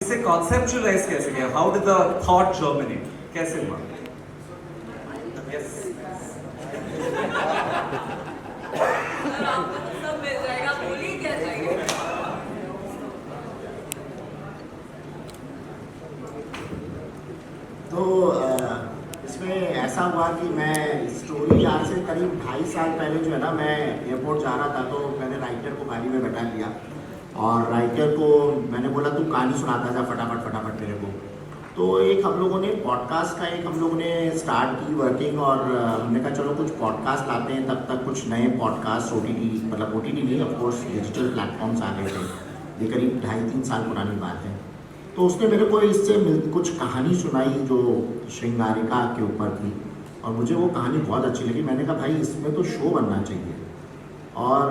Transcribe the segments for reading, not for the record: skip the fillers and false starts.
इसे कॉन्सेप्चुअलाइज कैसे किया? How did the thought germinate? कैसे हुआ? यस, सब मिल जाएगा, बोलिए क्या चाहिए? तो इसमें ऐसा हुआ कि मैं स्टोरी आज से करीब 2.5 साल पहले जो है ना, मैं एयरपोर्ट जा रहा था, तो मैंने राइटर को गाड़ी में बैठा लिया और राइटर को मैंने बोला तू कहानी सुनाता जा फटाफट फटाफट मेरे को। तो एक हम लोगों ने पॉडकास्ट का हम लोगों ने स्टार्ट की वर्किंग, और हमने कहा चलो कुछ पॉडकास्ट लाते हैं। तब तक कुछ नए पॉडकास्ट OTT, मतलब OTT नहीं, ऑफकोर्स डिजिटल प्लेटफॉर्म्स आ गए थे। ये करीब 2.5-3 साल पुरानी बात है। तो उसने मेरे को इससे कुछ कहानी सुनाई जो श्रृंगारिका के ऊपर थी, और मुझे वो कहानी बहुत अच्छी लगी। मैंने कहा भाई इसमें तो शो बनना चाहिए। और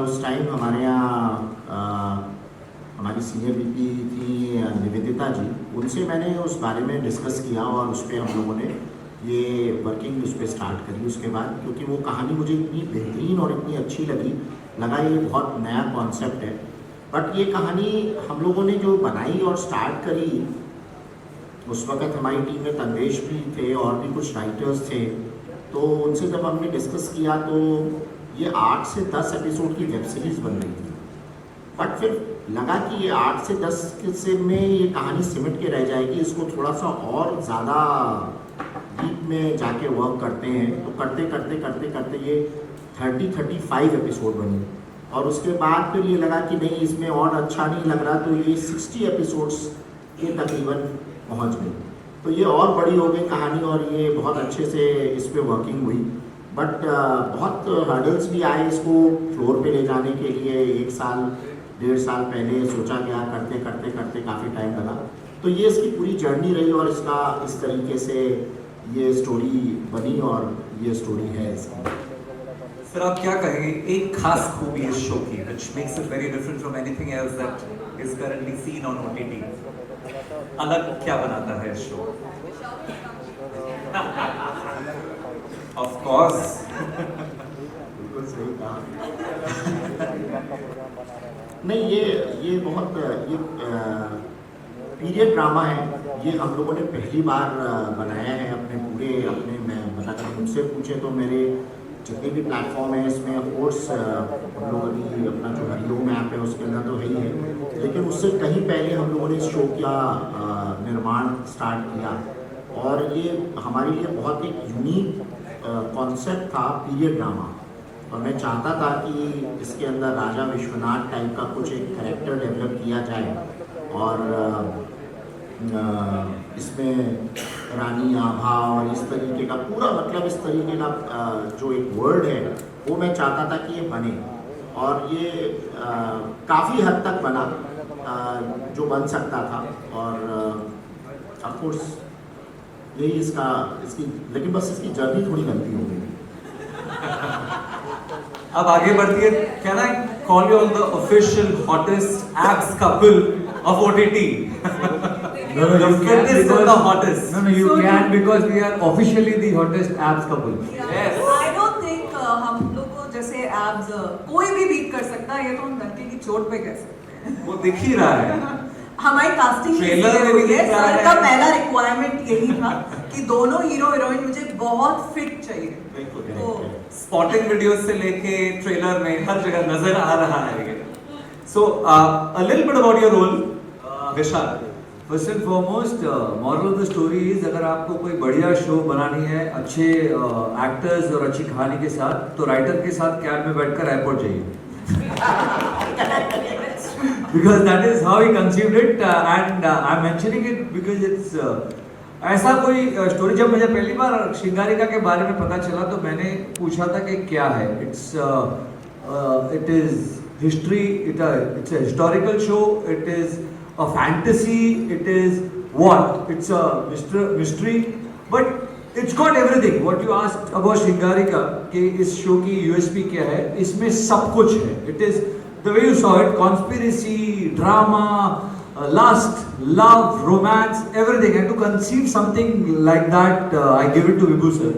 उस टाइम हमारे यहाँ हमारी सीनियर VP थी निवेदिता जी, उनसे मैंने उस बारे में डिस्कस किया और उस पर हम लोगों ने ये वर्किंग उस पर स्टार्ट करी। उसके बाद क्योंकि वो कहानी मुझे इतनी बेहतरीन और इतनी अच्छी लगा ये बहुत नया कॉन्सेप्ट है। बट ये कहानी हम लोगों ने जो बनाई और स्टार्ट करी, उस वक्त हमारी टीम में तन्वेश भी थे और भी कुछ राइटर्स थे। तो उनसे जब हमने डिस्कस किया तो ये 8 से 10 एपिसोड की वेब सीरीज़ बन रही थी। बट फिर लगा कि ये 8 से 10 से में ये कहानी सिमट के रह जाएगी, इसको थोड़ा सा और ज़्यादा डीप में जाके वर्क करते हैं। तो करते करते करते करते ये 30-35 एपिसोड बनी, और उसके बाद फिर ये लगा कि नहीं इसमें और अच्छा नहीं लग रहा, तो ये 60 एपिसोड्स के तकरीबन पहुंच गई। तो ये और बड़ी हो गई कहानी, और ये बहुत अच्छे से इस पर वर्किंग हुई। बट बहुत हर्डल्स भी आए इसको फ्लोर पे ले जाने के लिए। 1 साल 1.5 साल पहले सोचा गया, करते करते करते काफ़ी टाइम लगा। तो ये इसकी पूरी जर्नी रही, और इसका इस तरीके से ये स्टोरी बनी, और ये स्टोरी है इसकी। सर आप क्या कहेंगे एक खास खूबी इस शो की, which makes it very different from anything else that is currently seen on OTT? अलग क्या बनाता है इस शो? Of course. बिल्कुल सही कहा। नहीं, ये बहुत पीरियड ड्रामा है। ये हम लोगों ने पहली बार बनाया है मैं मतलब मुझसे पूछे तो मेरे जितने भी प्लेटफॉर्म है इसमें ऑफकोर्स हम लोग अभी अपना जो हरिओम ऐप है उसके अंदर तो है ही है, लेकिन उससे कहीं पहले हम लोगों ने इस शो का निर्माण स्टार्ट किया। और ये हमारे लिए बहुत एक यूनिक कॉन्सेप्ट था पीरियड ड्रामा, और मैं चाहता था कि इसके अंदर राजा विश्वनाथ टाइप का कुछ एक कैरेक्टर डेवलप किया जाए, और इसमें रानी आभा और इस तरीके का पूरा मतलब इस तरीके का जो एक वर्ड है वो मैं चाहता था कि ये बने, और ये काफ़ी हद तक बना जो बन सकता था। और ऑफ कोर्स यही इसकी लेकिन बस इसकी जर्नी थोड़ी गलती हो गई। अब आगे बढ़ती है। Can I call you all the official hottest abs couple of OTT? No, you The can fittest and the because hottest. no, you can because we are officially the hottest abs couple. Yes. I don't think हम लोग को जैसे abs कोई भी beat कर सकता है, ये तो हम डंके की चोट पे कह सकते हैं। वो दिख ही रहा है। हमारी कास्टिंग ट्रेलर में भी दिख रहा सर है। का पहला रिक्वायरमेंट यही था कि दोनों हीरो हीरोइन मुझे बहुत फिट चाहिए। तो स्पॉटिंग वीडियोस से लेके ट्रेलर में हर जगह नजर आ रहा है ये। So a little bit about your role, Vishal. First and foremost moral of the story is, अगर आपको कोई बढ़िया शो बनानी है अच्छे एक्टर्स और अच्छी कहानी के साथ, तो राइटर के साथ कैब में बैठकर एयरपोर्ट जाइए, because that is how he conceived it and I am mentioning it because it's ऐसा कोई स्टोरी। जब मुझे पहली बार श्रृंगारिका के बारे में पता चला तो मैंने पूछा था कि क्या है। It is history, it's a historical show, it is a fantasy, it is what? It's a mystery, but it's got everything. What you asked about Shringarika, कि इस शो की USP क्या है, इसमें सब कुछ है. It is the way you saw it, conspiracy, drama, lust, love, romance, everything. And to conceive something like that, I give it to Vibhu sir.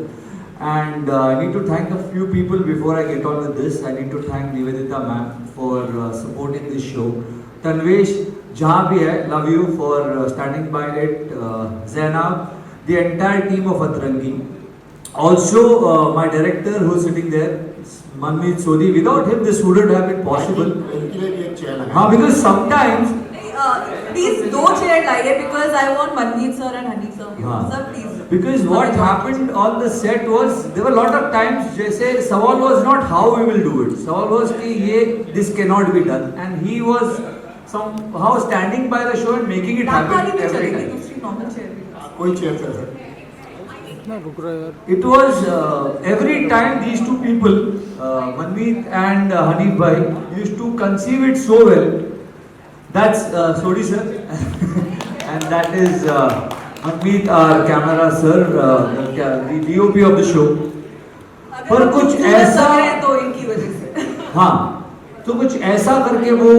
And I need to thank a few people before I get on with this. I need to thank Nivedita ma'am for supporting this show. Tanvesh, जहाँ भी है, love you for standing by it, Zainab, the entire team of Atrangi. Also, my director who is sitting there, Manmeet Sodhi. Without him, this wouldn't have been possible. इनके लिए भी एक chair लगा हाँ, because sometimes please 2 chair लाइए because I want Manmeet sir and Honey sir हाँ. Sir please Because what happened on the set was there were a lot of times जैसे सवाल was not how we will do it. सवाल was कि ये this cannot be done and he was somehow standing by the show and making it वाली happen भी every चलेगी time. दूसरी normal chair भी कोई चेयर चल सकती It was every time these two people, Manmeet and Hanif Bhai, used to conceive it so well. That's Sodhi sir, and that is Manmeet, our camera sir, the DOP of the show. पर कुछ ऐसा तो इनकी वजह से हाँ, तो कुछ ऐसा करके वो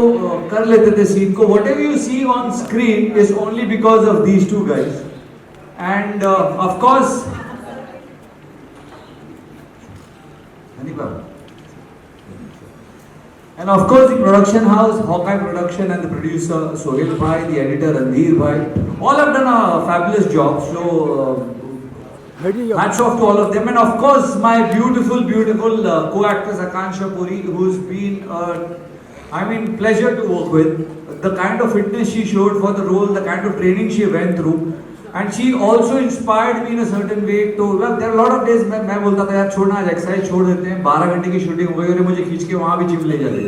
कर लेते थे सीन को. Whatever you see on screen is only because of these two guys. And of course, and of course the production house, Hawkeye Production, and the producer Sohail Bhai, the editor Ranveer Bhai, all have done a fabulous job. So hats off to all of them, and of course my beautiful co-actress Akansha Puri, who's been pleasure to work with. The kind of fitness she showed for the role, the kind of training she went through. And she also inspired me in a certain way to, well, there are a lot of days मैं बोलता था यार छोड़ना, आज exercise छोड़ देते हैं, 12 घंटे की शूटिंग हो गई और मुझे खींच के वहाँ भी जिम ले जाते.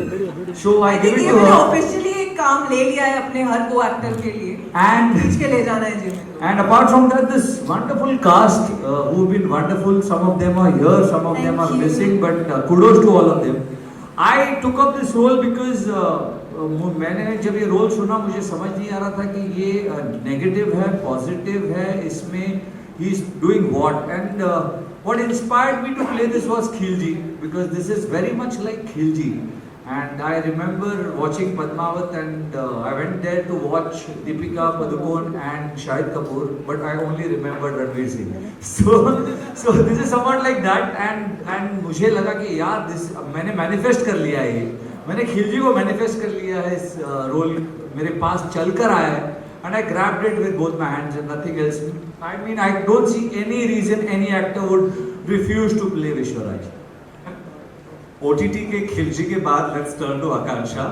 So I give it to her. Officially एक काम ले लिया है अपने हर को एक्टर के लिए And खींच के ले जाना है gym. And apart from that, this wonderful cast who've been wonderful. Some of them are here, some of them are Thank you. missing, but kudos to all of them. I took up this role because मैंने जब ये role सुना मुझे समझ नहीं आ रहा था कि ये नेगेटिव है, पॉजिटिव है, इसमें he is doing what, and what inspired me to play this was Khilji, because this is very much like Khilji. And I remember watching Padmavat, and I went there to watch Deepika Padukone and Shahid Kapoor, but I only remembered Ranveer Singh. So this is somewhat like that, and मुझे लगा कि यार this मैंने manifest कर लिया है, मैंने खिलजी को मैनिफेस्ट कर लिया है, इस रोल मेरे पास चल कर आया है, and I grabbed it with both my hands and nothing else. I mean, I don't see any reason any actor would refuse to play Vishwaraj. OTT के खिलजी के बाद let's turn to Akansha.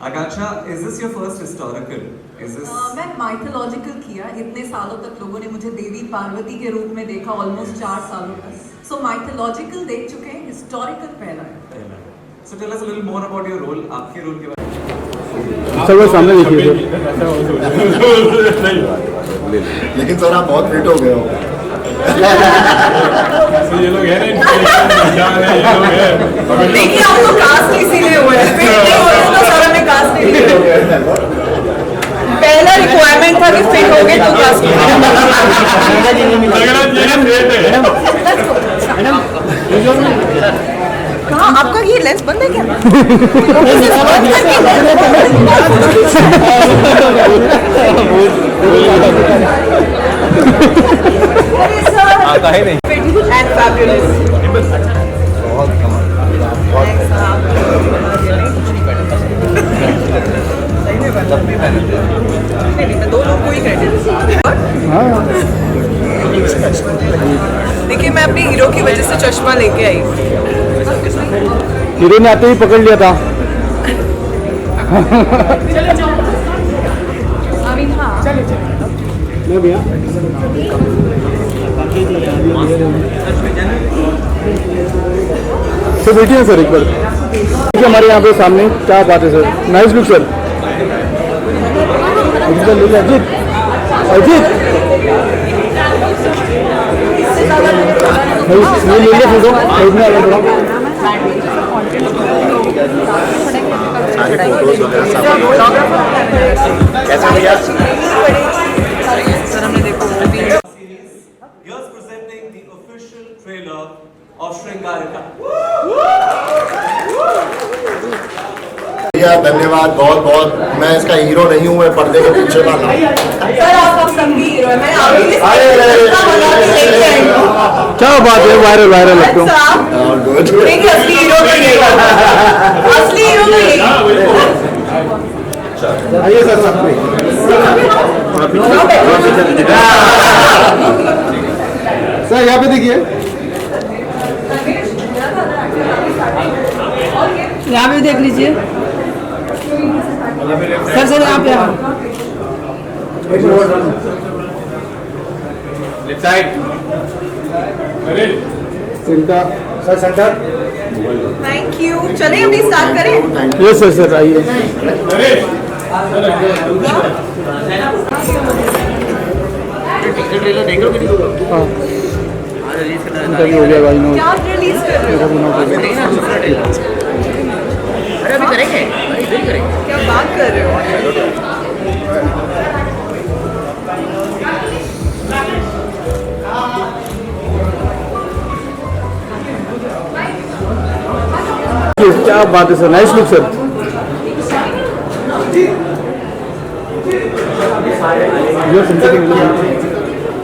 Akansha, is this your first historical? Is this? मैं mythological किया. इतने सालों तक लोगों ने मुझे देवी पार्वती के रूप में देखा, ऑलमोस्ट 4 सालों तक. So माइथोलॉजिकल देख चुके हैं, हिस्टोरिकल पहला है. So tell us a little more about your role. आपके रोल के बारे सर वो सामने देखिए लेकिन सर आप बहुत फिट हो गए हो. ये लोग है ना देखिए हम तो कास्ट इसीलिए हुए हैं, फिट नहीं हुए तो सर हमें कास्ट नहीं किया. पहला रिक्वायरमेंट था कि फिट हो गए तो कास्ट कहाँ आपका ये लेंस बंद है क्या? आता है नहीं. And fabulous. दो लोग को ही क्रेडिट. देखिए मैं अपनी हीरो की वजह से चश्मा लेके आई. हीरो ने आते ही पकड़ लिया था. सर बैठिए सर एक बार. देखिए हमारे यहाँ पे सामने क्या बात है sir. Nice look sir. Ajit Ajit ये ले ले फोटो साइड में आ गया थोड़ा. कैसा भैया? सर हमने देखो series. Here's presenting the official trailer of Shringarika. भैया धन्यवाद बहुत बहुत. मैं इसका हीरो नहीं हूँ, मैं पर्दे के पीछे वाला हूँ. सर आप अब संगी हीरो है. मैं अभी लेके आई हूँ. क्या बात है. वायरल लगता हूँ. देखिए असली हीरो तो यही है. असली हीरो तो यही है. आइए सर साथ में सर यहाँ पे देखिए यहाँ पे देख लीजिए सर यहाँ पे centre sir centre thank you. चलिए अभी स्टार्ट करें। यस सर सर आइए हाँ इंटरव्यू हो गया भाई नो क्या रिलीज कर रहे हो? अरे अभी करेंगे क्या बात कर रहे हो? क्या बात है सर नाइस लुक सर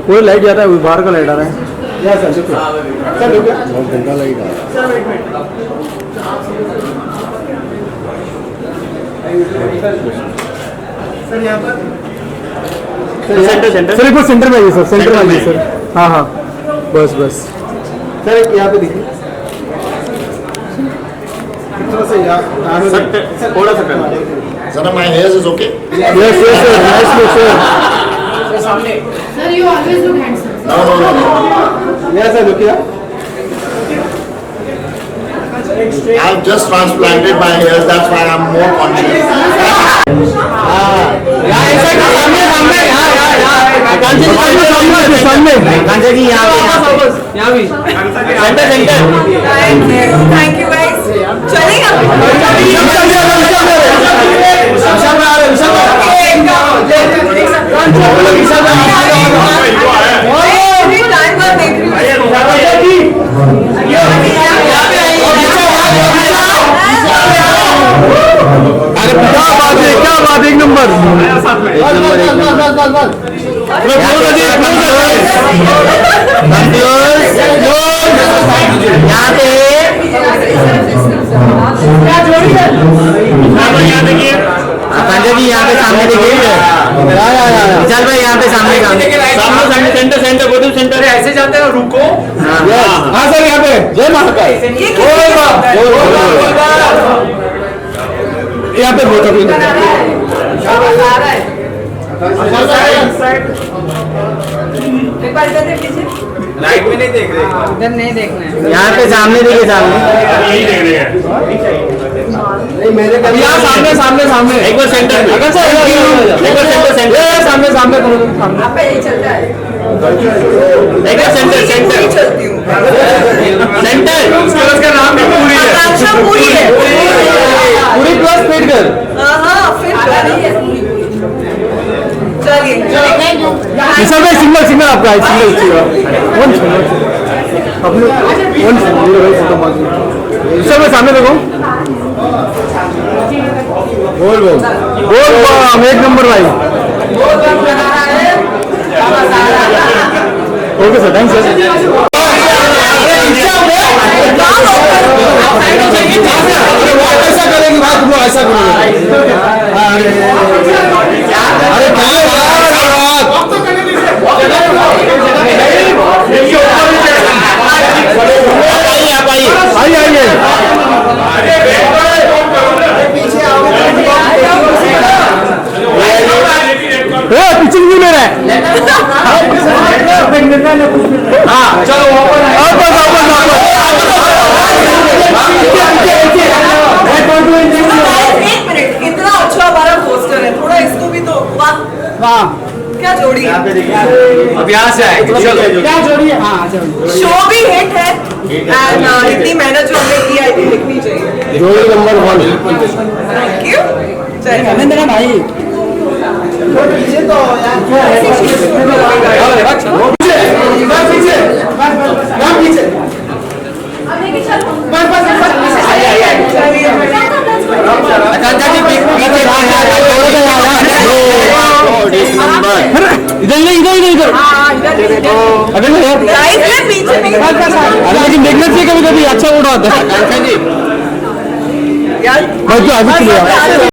कोई लाइट जाता है बाहर का लाइट आ रहा है या सर देखो सर देखो बहुत गंदा लाइट आ रहा है सर यहाँ पर सर एक बार सेंटर में आइए सर सेंटर में आइए सर हाँ हाँ बस बस सर यहाँ पे देखिए थोड़ा सा Zara, my hairs is okay? Yes yes sir nice look sir sir you always look handsome No. Yes sir look I've just transplanted my hairs, that's why I'm more conscious. सामने thank you guys. चलेगा time पर देख रही क्या बात एक number Punjabi यहाँ पे सामने देखिए विशाल भाई यहाँ पे सामने सामने सेंटर सेंटर बोतल सेंटर है ऐसे जाते हैं रुको हाँ सर यहाँ पे जय महाकाल यहाँ पे बहुत लाइट में नहीं देख रहे इधर नहीं देखना है यहाँ पे सामने देखिए सामने यहाँ सामने सामने सामने एक बार सेंटर अगर सर एक बार सेंटर सेंटर सामने सामने सामने आप यही चलता है। एक बार सेंटर पूरी सेंटर चलती हूँ। सेंटर उसका नाम भी पूरी है आकांक्षा पूरी है। पूरी प्लस स्पीड कर हाँ फिर चलिए विशाल भाई सिंगल सिंगल आपका है सिंगल वन अपने वन फोटो विशाल भाई सामने देखो बोल बोल बोल एक नंबर भाई ओके सर थैंक्स सर ऐसा करेंगे बात तुम ऐसा करोगे अरे आइए पीछे क्यों ले रहा है हाँ चलो एक मिनट, इतना अच्छा हमारा पोस्टर है, थोड़ा इसको भी तो वाह क्या जोड़ी है। अब यहाँ से आएंगे चलो क्या जोड़ी है हाँ चलो शो भी हिट है एंड इतनी मेहनत जो हमने की आई थिंक लिखनी चाहिए। जोड़ी नंबर 1 थैंक यू। चलिए धर्मेंद्र भाई इधर इधर अगर पीछे नहीं लेकिन देखना चाहिए कभी कभी अच्छा उड़ा होता है यार भाई तो आगे चलिए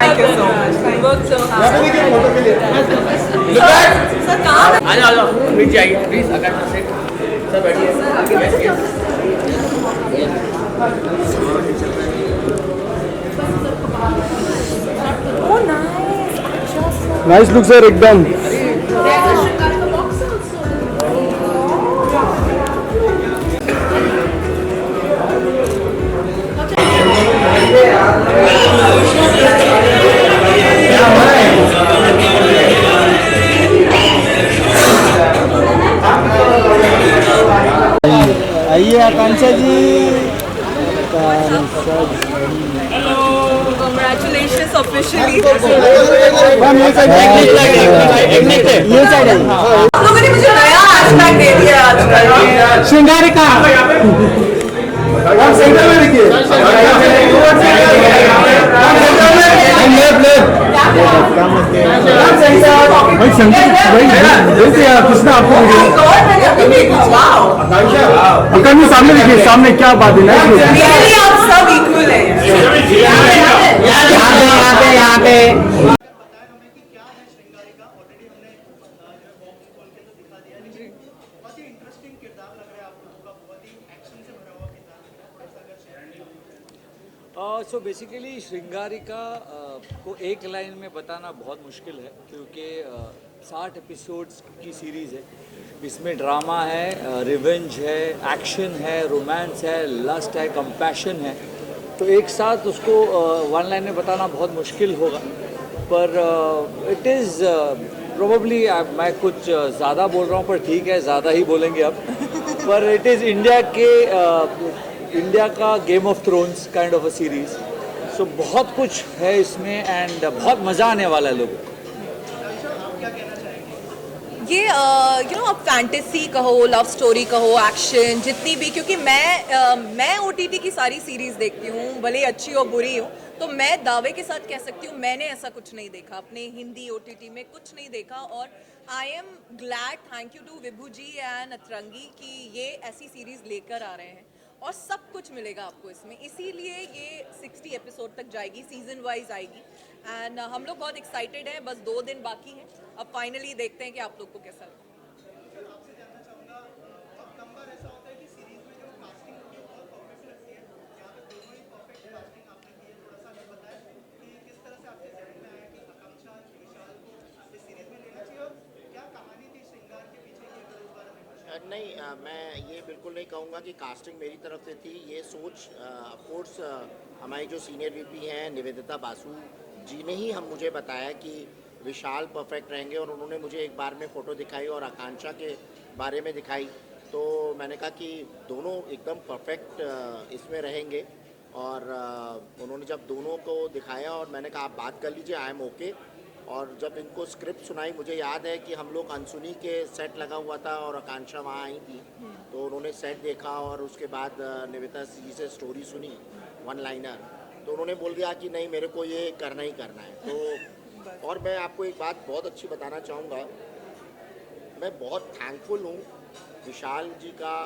thank you so much. worked so hard. Sir, कहाँ आ जाओ प्लीज आइए प्लीज आकांक्षा से सर बैठिए yes yes Oh, nice. Just nice look sir एकदम आइए आकांक्षा जी congratulations officially. ये साइड है आप लोगों ने मुझे नया हैशटैग दे दिया आजकल. श्रृंगारिका सेंटर में देखिए भाई शंकर भाई देखिए कृष्णा आपको Wow. आकांक्षा सामने देखिए सामने क्या बात है Really, आप सब equal हैं. यहाँ पे सो बेसिकली श्रृंगारिका को एक लाइन में बताना बहुत मुश्किल है क्योंकि 60 एपिसोड्स की सीरीज़ है. इसमें ड्रामा है, रिवेंज है, एक्शन है, रोमांस है, लस्ट है, कंपैशन है. तो एक साथ उसको वन लाइन में बताना बहुत मुश्किल होगा. पर इट इज़ प्रोबेबली मैं कुछ ज़्यादा बोल रहा हूँ पर ठीक है, ज़्यादा ही बोलेंगे अब. पर इट इज़ इंडिया का Game of Thrones kind of a series. So बहुत कुछ है इसमें एंड बहुत मज़ा आने वाला है लोगों को. ये यू नो आप फैंटेसी कहो, लव स्टोरी कहो, एक्शन जितनी भी, क्योंकि मैं OTT की सारी सीरीज देखती हूँ, भले अच्छी हो बुरी हो, तो मैं दावे के साथ कह सकती हूँ मैंने ऐसा कुछ नहीं देखा अपने हिंदी OTT में, कुछ नहीं देखा. और I am glad, thank you to Vibhu ji and Atrangi कि ये ऐसी सीरीज लेकर आ रहे हैं और सब कुछ मिलेगा आपको इसमें. इसीलिए ये 60 एपिसोड तक जाएगी, सीजन वाइज आएगी. एंड हम लोग बहुत एक्साइटेड हैं. बस 2 दिन बाकी हैं. अब फाइनली देखते हैं कि आप लोग को कैसा लगता है. नहीं मैं ये बिल्कुल नहीं कहूँगा कि कास्टिंग मेरी तरफ से थी. ये सोच ऑफकोर्स हमारी जो सीनियर VP हैं निवेदिता बासु जी ने ही मुझे बताया कि विशाल परफेक्ट रहेंगे. और उन्होंने मुझे एक बार में फ़ोटो दिखाई और आकांक्षा के बारे में दिखाई, तो मैंने कहा कि दोनों एकदम परफेक्ट इसमें रहेंगे. और उन्होंने जब दोनों को दिखाया और मैंने कहा आप बात कर लीजिए, आई एम ओके. और जब इनको स्क्रिप्ट सुनाई, मुझे याद है कि हम लोग अनसुनी के सेट लगा हुआ था और आकांक्षा वहाँ आई थी, तो उन्होंने सेट देखा और उसके बाद निवेदिता जी से स्टोरी सुनी, वन लाइनर, तो उन्होंने बोल दिया कि नहीं मेरे को ये करना ही करना है. तो और मैं आपको एक बात बहुत अच्छी बताना चाहूँगा, मैं बहुत थैंकफुल हूँ विशाल जी का,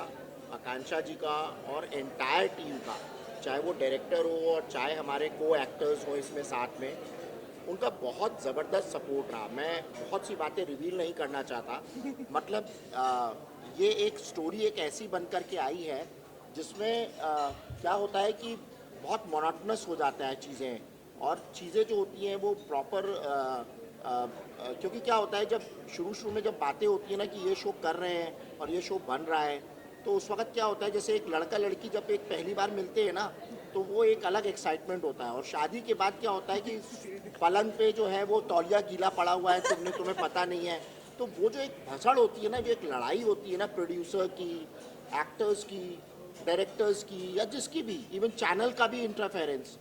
आकांक्षा जी का और एंटायर टीम का, चाहे वो डायरेक्टर हो और चाहे हमारे को एक्टर्स हो इसमें साथ में. उनका बहुत ज़बरदस्त सपोर्ट रहा. मैं बहुत सी बातें रिवील नहीं करना चाहता. मतलब ये एक स्टोरी एक ऐसी बन कर के आई है जिसमें क्या होता है कि बहुत मोनोटोनस हो जाता है चीज़ें, और चीज़ें जो होती हैं वो प्रॉपर क्योंकि क्या होता है जब शुरू में जब बातें होती हैं ना कि ये शो कर रहे हैं और ये शो बन रहा है, तो उस वक्त क्या होता है जैसे एक लड़का लड़की जब एक पहली बार मिलते हैं ना, तो वो एक अलग एक्साइटमेंट होता है. और शादी के बाद क्या होता है कि पलंग पे जो है वो तौलिया गीला पड़ा हुआ है, तुम्हें पता नहीं है. तो वो जो एक भसड़ होती है ना, जो एक लड़ाई होती है ना प्रोड्यूसर की, एक्टर्स की, डायरेक्टर्स की, या जिसकी भी, इवन चैनल का भी इंटरफेरेंस,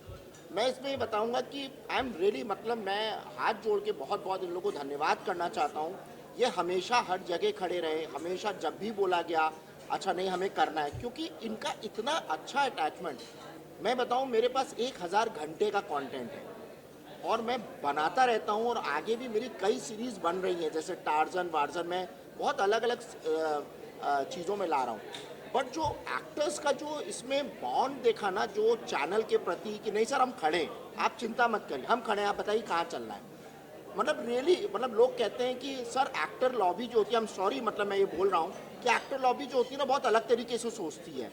मैं इसमें ये बताऊंगा कि आई एम रियली, मतलब मैं हाथ जोड़ के बहुत बहुत इन लोगों को धन्यवाद करना चाहता हूँ. ये हमेशा हर जगह खड़े रहे, हमेशा जब भी बोला गया अच्छा नहीं हमें करना है, क्योंकि इनका इतना अच्छा अटैचमेंट. मैं बताऊं मेरे पास 1000 घंटे का कंटेंट है और मैं बनाता रहता हूं, और आगे भी मेरी कई सीरीज़ बन रही हैं, जैसे टार्जन वार्जन, में बहुत अलग अलग चीज़ों में ला रहा हूं. बट जो एक्टर्स का जो इसमें बॉन्ड देखा ना, जो चैनल के प्रति कि नहीं सर हम खड़े हैं, आप चिंता मत करिए हम खड़े हैं, आप बताइए कहाँ चल रहा है, मतलब रियली, मतलब लोग कहते हैं कि सर एक्टर लॉबी जो होती है, आई एम सॉरी, मतलब मैं ये बोल रहा हूँ कि एक्टर लॉबी जो होती है ना बहुत अलग तरीके से सोचती है,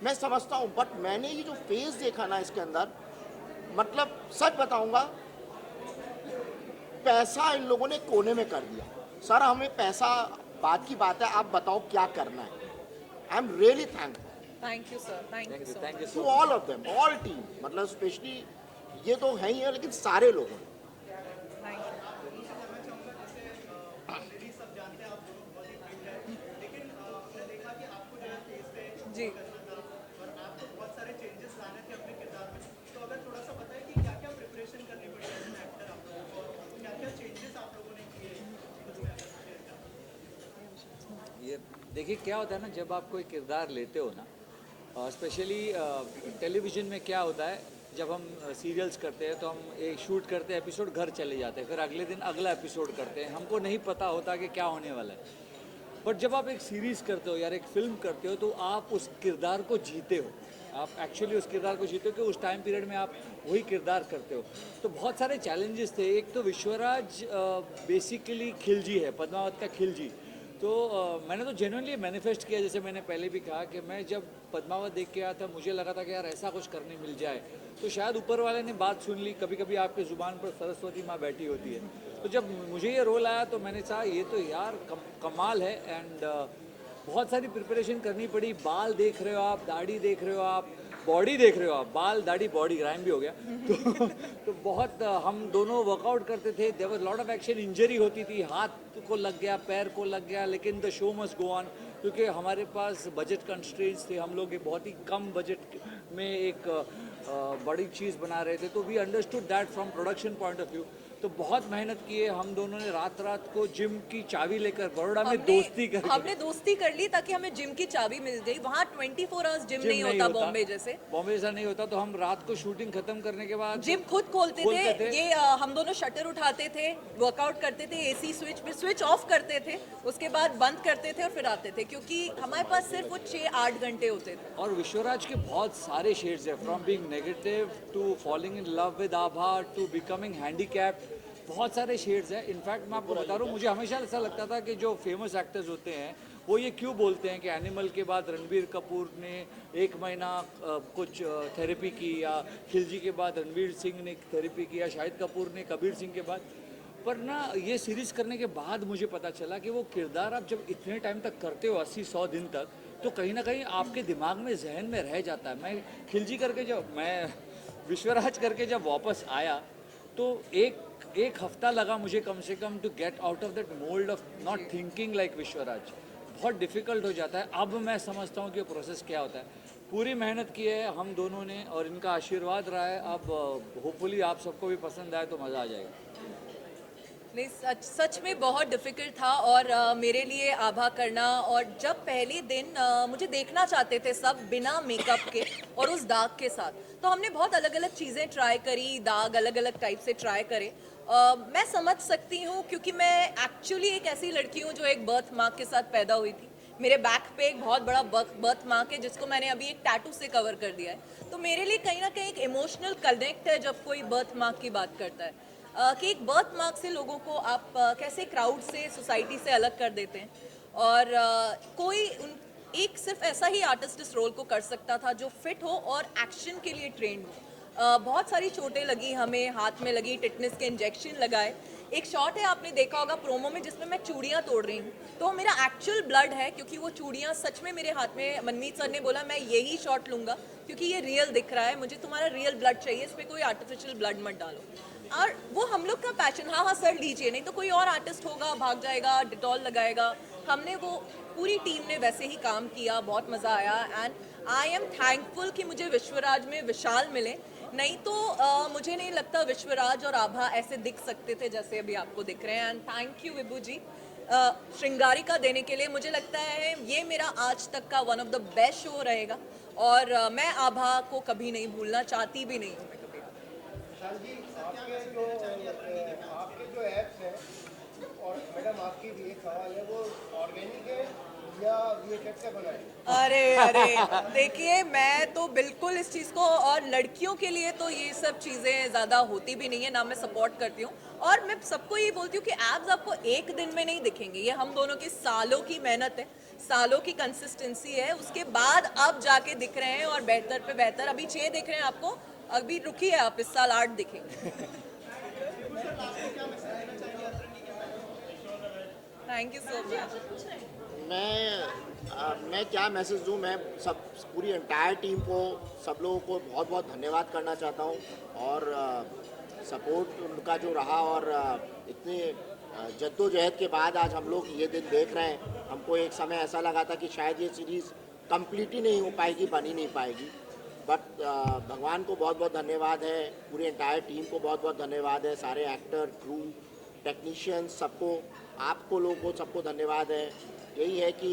मैं समझता हूँ, बट मैंने ये जो फेस देखा ना इसके अंदर, मतलब सच बताऊंगा, पैसा इन लोगों ने कोने में कर दिया। सर हमें पैसा बात की बात है, आप बताओ क्या करना है। I am really thankful thank you sir, thank you so much. To all of them, all team, मतलब स्पेशली ये तो है ही है, लेकिन सारे लोगों ने। Thank you. जी, ये देखिए क्या होता है ना, जब आप कोई किरदार लेते हो ना, स्पेशली टेलीविज़न में क्या होता है, जब हम सीरियल्स करते हैं तो हम एक शूट करते हैं, एपिसोड घर चले जाते हैं, फिर अगले दिन अगला एपिसोड करते हैं, हमको नहीं पता होता कि क्या होने वाला है। बट जब आप एक सीरीज़ करते हो या एक फिल्म करते हो तो आप उस किरदार को जीते हो, आप एक्चुअली उस किरदार को जीते हो कि उस टाइम पीरियड में आप वही किरदार करते हो। तो बहुत सारे चैलेंजेस थे। एक तो विश्वराज बेसिकली खिलजी है, पद्मावत का खिलजी। तो मैंने तो जेन्युइनली मैनिफेस्ट किया, जैसे मैंने पहले भी कहा कि मैं जब पद्मावत देख के आया था मुझे लगा था कि यार ऐसा कुछ करने मिल जाए, तो शायद ऊपर वाले ने बात सुन ली। कभी कभी आपके ज़ुबान पर सरस्वती माँ बैठी होती है। तो जब मुझे ये रोल आया तो मैंने कहा ये तो यार कमाल है। एंड बहुत सारी प्रिपरेशन करनी पड़ी। बाल देख रहे हो आप, दाढ़ी देख रहे हो आप, बॉडी देख रहे हो आप, बाल दाढ़ी बॉडी राइम भी हो गया। तो बहुत हम दोनों वर्कआउट करते थे। There was lot of action, injury होती थी, हाथ को लग गया, पैर को लग गया, लेकिन the show must go on, क्योंकि हमारे पास बजट कंस्ट्रेंट्स थे। हम लोग एक बहुत ही कम बजट में एक बड़ी चीज़ बना रहे थे। तो we understood that from production point of view. तो बहुत मेहनत किए हम दोनों ने, रात रात को जिम की चाबी लेकर बड़ौदा में दोस्ती कर, हमने दोस्ती कर ली ताकि हमें जिम की चाबी मिल गई। वहाँ 24 आवर्स जिम नहीं होता बॉम्बे जैसे। बॉम्बे जैसा नहीं होता। तो हम रात को शूटिंग खत्म करने के बाद जिम खुद खोलते थे। ये हम दोनों शटर उठाते थे, वर्कआउट करते थे, एसी स्विच पे स्विच ऑफ करते थे, उसके बाद बंद करते थे और फिर आते थे, क्योंकि हमारे पास सिर्फ वो 6-8 घंटे होते थे। और विश्वराज के बहुत सारे शेड्स हैं, from being negative to falling in love with Abha to becoming handicapped. बहुत सारे शेड्स हैं। इनफैक्ट मैं आपको बता रहा हूँ, मुझे हमेशा ऐसा लगता था कि जो फेमस एक्टर्स होते हैं वो ये क्यों बोलते हैं कि एनिमल के बाद रणबीर कपूर ने 1 महीना कुछ थेरेपी की, या खिलजी के बाद रणवीर सिंह ने थेरेपी की, या शाहिद कपूर ने कबीर सिंह के बाद। पर ना ये सीरीज़ करने के बाद मुझे पता चला कि वो किरदार आप जब इतने टाइम तक करते हो, 80-100 दिन तक, तो कहीं ना कहीं आपके दिमाग में, जहन में रह जाता है। मैं खिलजी करके जब, मैं विश्वराज करके जब वापस आया तो एक हफ्ता लगा मुझे कम से कम to get out of that mould of not thinking like Vishwaraj. बहुत डिफ़िकल्ट हो जाता है। अब मैं समझता हूँ कि प्रोसेस क्या होता है। पूरी मेहनत की है हम दोनों ने और इनका आशीर्वाद रहा है। अब होपफुली आप सबको भी पसंद आए तो मज़ा आ जाएगा। नहीं, सच में बहुत डिफ़िकल्ट था। और मेरे लिए आभा करना, और जब पहले दिन मुझे देखना चाहते थे सब बिना मेकअप के और उस दाग के साथ, तो हमने बहुत अलग अलग चीज़ें ट्राई करी, दाग अलग अलग टाइप से ट्राई करे। मैं समझ सकती हूँ, क्योंकि मैं एक्चुअली एक ऐसी लड़की हूँ जो एक बर्थ मार्क के साथ पैदा हुई थी। मेरे बैक पे एक बहुत बड़ा बर्थ मार्क है, जिसको मैंने अभी एक टैटू से कवर कर दिया है। तो मेरे लिए कहीं ना कहीं एक इमोशनल कनेक्ट है जब कोई बर्थ मार्क की बात करता है, कि एक बर्थ मार्क से लोगों को आप कैसे क्राउड से, सोसाइटी से अलग कर देते हैं। और कोई एक सिर्फ ऐसा ही आर्टिस्ट इस रोल को कर सकता था जो फिट हो और एक्शन के लिए ट्रेंड हो। बहुत सारी चोटें लगी हमें, हाथ में लगी, टिटनेस के इंजेक्शन लगाए। एक शॉट है, आपने देखा होगा प्रोमो में, जिसमें मैं चूड़ियाँ तोड़ रही हूँ, तो मेरा एक्चुअल ब्लड है, क्योंकि वो चूड़ियाँ सच में मेरे हाथ में। मनमीत सर ने बोला मैं यही शॉट लूँगा क्योंकि ये रियल दिख रहा है, मुझे तुम्हारा रियल ब्लड चाहिए, इस पर कोई आर्टिफिशियल ब्लड मत डालो। और वो हम लोग का पैशन। हाँ सर लीजिए, नहीं तो कोई और आर्टिस्ट होगा, भाग जाएगा, डिटॉल लगाएगा। हमने वो, पूरी टीम ने वैसे ही काम किया, बहुत मज़ा आया। एंड आई एम थैंकफुल कि मुझे विश्वराज में विशाल मिले, नहीं तो मुझे नहीं लगता विश्वराज और आभा ऐसे दिख सकते थे जैसे अभी आपको दिख रहे हैं। एंड थैंक यू विभू जी श्रृंगारिका देने के लिए। मुझे लगता है ये मेरा आज तक का one of the best show रहेगा, और मैं आभा को कभी नहीं भूलना चाहती भी नहीं हूँ मैं कभी। आपके जो एप्स हैं और मैडम आपकी भी एक सवाल है, वो ऑर्गेनिक है या वीएफएक्स से बनाई? अरे अरे देखिए, मैं तो बिल्कुल इस चीज़ को, और लड़कियों के लिए तो ये सब चीज़ें ज़्यादा होती भी नहीं है ना, मैं सपोर्ट करती हूँ। और मैं सबको ये बोलती हूँ कि एब्स आपको एक दिन में नहीं दिखेंगे, ये हम दोनों की सालों की मेहनत है, सालों की कंसिस्टेंसी है, उसके बाद अब जाके दिख रहे हैं और बेहतर पे बेहतर। अभी 6 दिख रहे हैं आपको, अभी रुकी है आप, इस साल 8 दिखेंगे। Thank you so much. मैं क्या मैसेज दूं, मैं सब पूरी एंटायर टीम को, सब लोगों को बहुत बहुत धन्यवाद करना चाहता हूं, और सपोर्ट उनका जो रहा, और इतने जद्दोजहद के बाद आज हम लोग ये दिन देख रहे हैं। हमको एक समय ऐसा लगा था कि शायद ये सीरीज़ कंप्लीट ही नहीं हो पाएगी, बन ही नहीं पाएगी, बट भगवान को बहुत बहुत धन्यवाद है, पूरी एंटायर टीम को बहुत बहुत धन्यवाद है, सारे एक्टर, क्रू, टेक्नीशियंस, सबको, आपको लोगों को सबको धन्यवाद है। यही है कि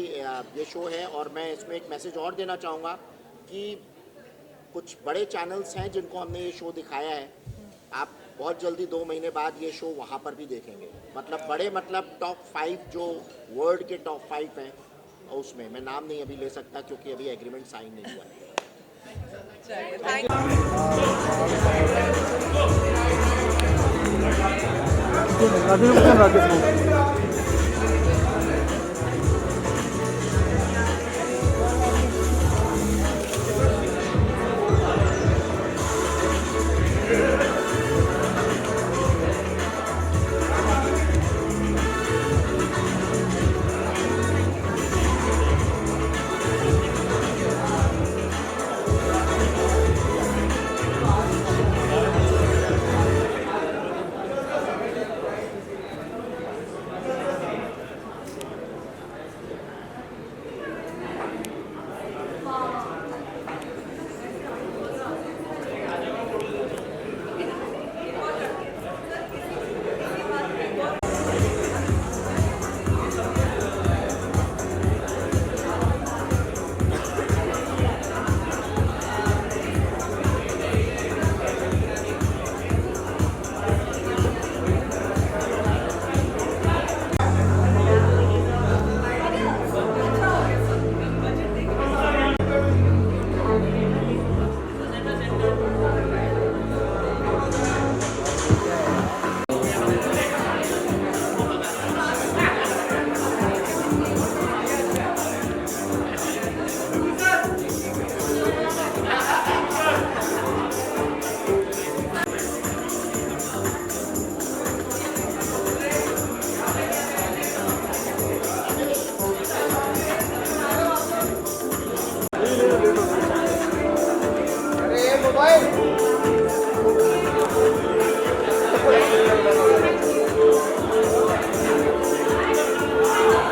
ये शो है, और मैं इसमें एक मैसेज और देना चाहूँगा कि कुछ बड़े चैनल्स हैं जिनको हमने ये शो दिखाया है, आप बहुत जल्दी 2 महीने बाद ये शो वहाँ पर भी देखेंगे। मतलब बड़े, मतलब टॉप 5 जो वर्ल्ड के टॉप 5 हैं, उसमें मैं नाम नहीं अभी ले सकता क्योंकि अभी एग्रीमेंट साइन नहीं हुआ है। चलिए, thank Rakesh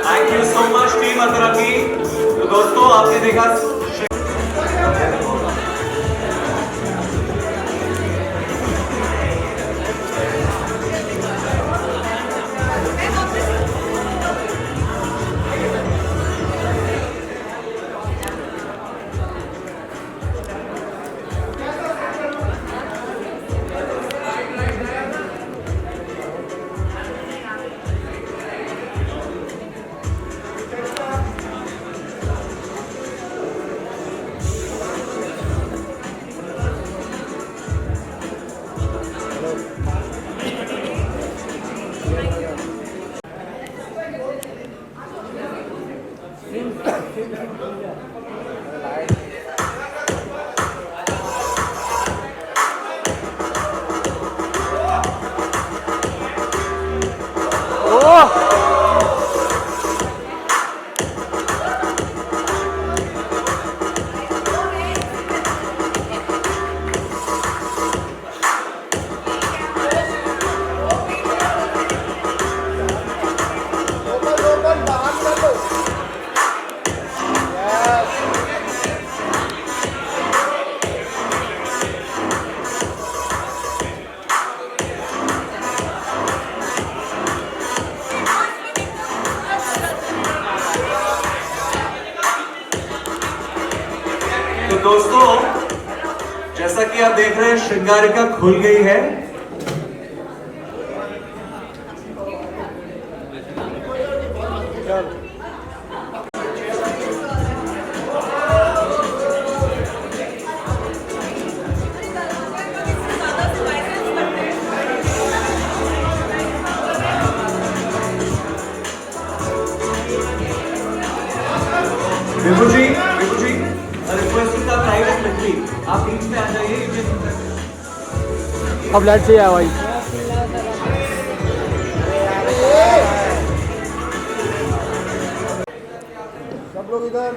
thank you so much team अतरंगी। तो दोस्तों, आपने देखा तो दोस्तों, जैसा कि आप देख रहे हैं, श्रृंगारिका खुल गई है। विभू जी, रिक्वेस्ट का प्राइवेट लड़की, आप बीच में आ जाइए। अब लाइट से आया भाई। सब लोग इधर